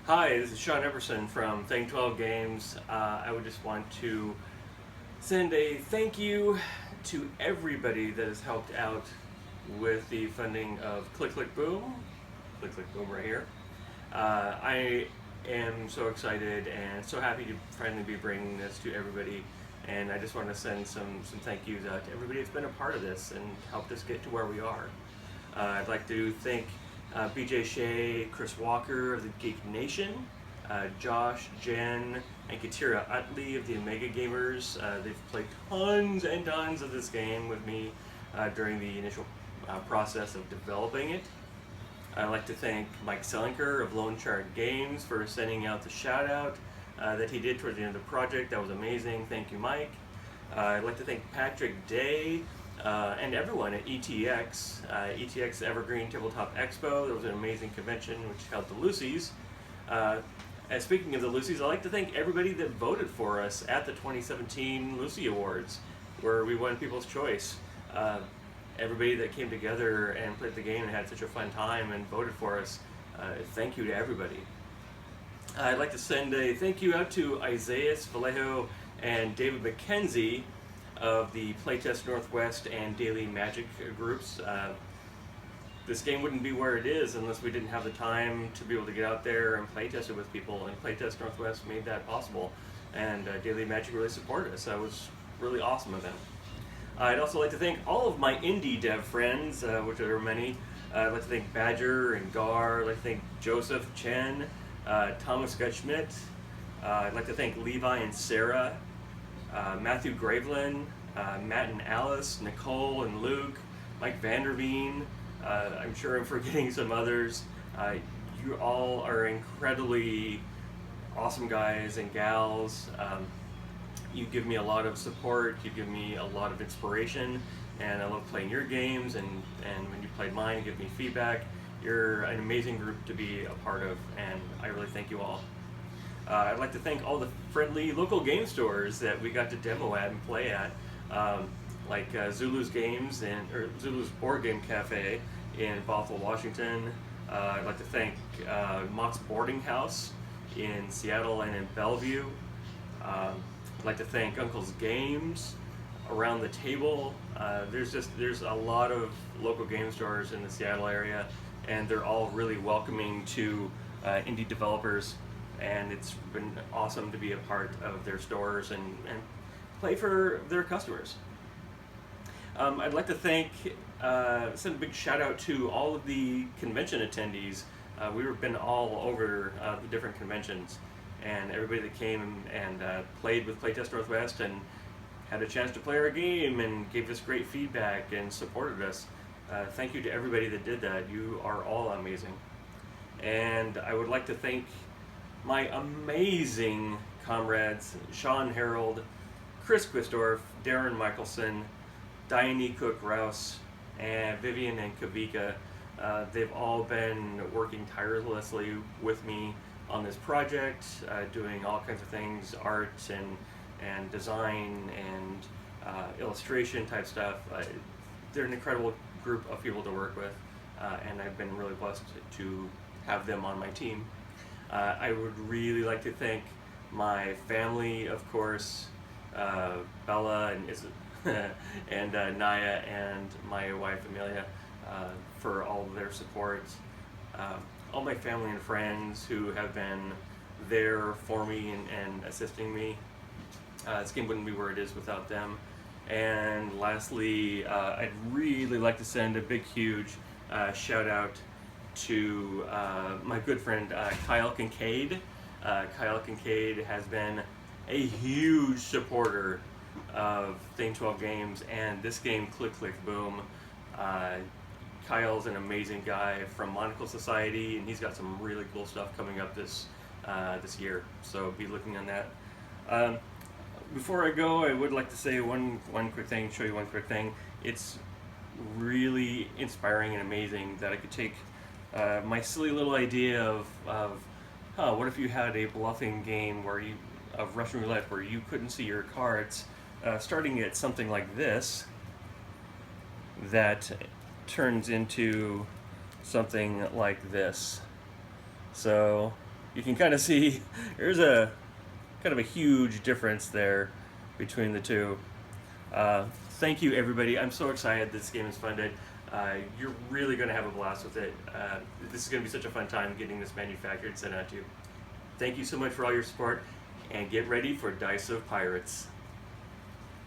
Hi, this is Sean Everson from Thing 12 Games. I would just want to send a thank you to everybody that has helped out with the funding of Click Click Boom. Click Click Boom right here. I am so excited and so happy to finally be bringing this to everybody. And I just want to send some thank yous out to everybody that's been a part of this and helped us get to where we are. I'd like to thank BJ Shea, Chris Walker of the Geek Nation, Josh, Jen, and Katira Utley of the Omega Gamers. They've played tons and tons of this game with me during the initial process of developing it. I'd like to thank Mike Selinker of Lone Chart Games for sending out the shout out that he did towards the end of the project. That was amazing. Thank you, Mike. I'd like to thank Patrick Day and everyone at ETX, ETX Evergreen Tabletop Expo. There was an amazing convention which held the Lucy's. And speaking of the Lucy's, I'd like to thank everybody that voted for us at the 2017 Lucy Awards, where we won People's Choice. Everybody that came together and played the game and had such a fun time and voted for us, thank you to everybody. I'd like to send a thank you out to Isaiah Vallejo and David McKenzie of the Playtest Northwest and Daily Magic groups. This game wouldn't be where it is unless we didn't have the time to be able to get out there and playtest it with people, and Playtest Northwest made that possible, and Daily Magic really supported us. That was really awesome of them. I'd also like to thank all of my indie dev friends, which are many. I'd like to thank Badger and Gar. I'd like to thank Joseph Chen, Thomas Gutschmidt. I'd like to thank Levi and Sarah, Matthew Gravelin, Matt and Alice, Nicole and Luke, Mike Vanderveen. I'm sure I'm forgetting some others. You all are incredibly awesome guys and gals. You give me a lot of support, you give me a lot of inspiration, and I love playing your games, and when you played mine, you give me feedback. You're an amazing group to be a part of, and I really thank you all. I'd like to thank all the friendly local game stores that we got to demo at and play at, like Zulu's Games or Zulu's Board Game Cafe in Bothell, Washington. I'd like to thank Mott's Boarding House in Seattle and in Bellevue. I'd like to thank Uncle's Games around the table. There's a lot of local game stores in the Seattle area, and they're all really welcoming to indie developers, and it's been awesome to be a part of their stores and play for their customers. I'd like to send a big shout out to all of the convention attendees. We've been all over the different conventions, and everybody that came and played with Playtest Northwest and had a chance to play our game and gave us great feedback and supported us. Thank you to everybody that did that. You are all amazing. And I would like to thank my amazing comrades, Sean Harold, Chris Quistorf, Darren Michelson, Diane Cook Rouse, and Vivian and Kavika. They've all been working tirelessly with me on this project, doing all kinds of things, art and design and illustration type stuff. They're an incredible group of people to work with, and I've been really blessed to have them on my team. I would really like to thank my family, of course, Bella and Naya and my wife Amelia, for all of their support. All my family and friends who have been there for me and assisting me. This game wouldn't be where it is without them. And lastly, I'd really like to send a big, huge shout out to my good friend Kyle Kincaid. Kyle Kincaid has been a huge supporter of Thing 12 Games and this game, Click Click Boom. Kyle's an amazing guy from Monocle Society, and he's got some really cool stuff coming up this year. So be looking on that. Before I go, I would like to say one quick thing, show you one quick thing. It's really inspiring and amazing that I could take my silly little idea of what if you had a bluffing game of Russian roulette where you couldn't see your cards, starting at something like this that turns into something like this. So you can kind of see there's a kind of a huge difference there between the two. Thank you, everybody. I'm so excited this game is funded. You're really going to have a blast with it. This is going to be such a fun time getting this manufactured and sent out to you. Thank you so much for all your support, and get ready for Dice of Pirates.